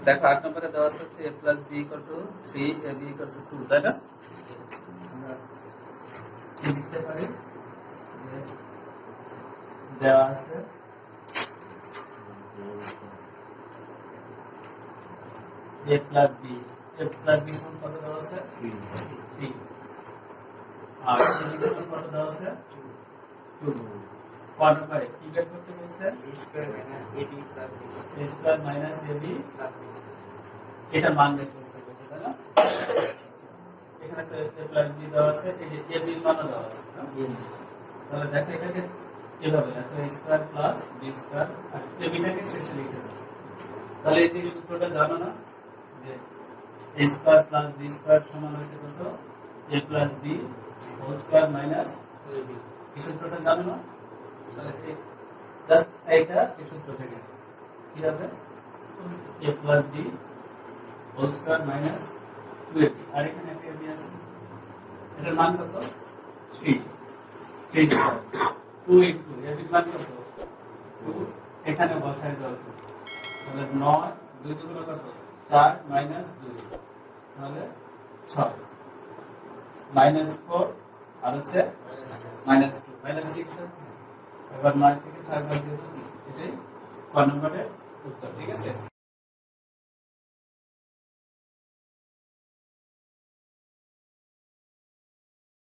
দেখো 8 নম্বরে দেওয়া আছে হচ্ছে a plus b equal to 3 ab equal to 2 তাই না? আমরা কি লিখতে পারি যে দেওয়া আছে a plus b কোন কত দেওয়া আছে 3 আর c কোন কত দেওয়া আছে 2 কোন নম্বরে কি বের করতে বলছে a square minus ab plus b এটা মান বের করতে বলছে তাই না? এখানে তো a plus b দেওয়া আছে, এই যে ab এর মানও দেওয়া আছে না? यस। তাহলে দেখো এটাকে এভাবে লেখো a square plus b square R ab টাকে শেষে লিখে দাও। তাহলে এই যে সূত্রটা জানো না যে a square plus b square সমান হচ্ছে কত a plus b whole square minus 2ab। এই সূত্রটা জানো না? তাহলে জাস্ট এইটা এই সূত্র থেকে কি হবে a plus b whole square minus 2ab আর এখানে একটা ab আছে, এটার মান কত 3 square 2 into ab এর মান কত 2 এখানে বসাই দাও তাহলে 9 2 দুগুণ কত 4 minus 2 তাহলে 6 minus 4 আর হচ্ছে minus 2 minus 6 এবার 9 থেকে 4 বাদ দিয়ে দাও, এটাই ক নম্বরের উত্তর। ঠিক আছে।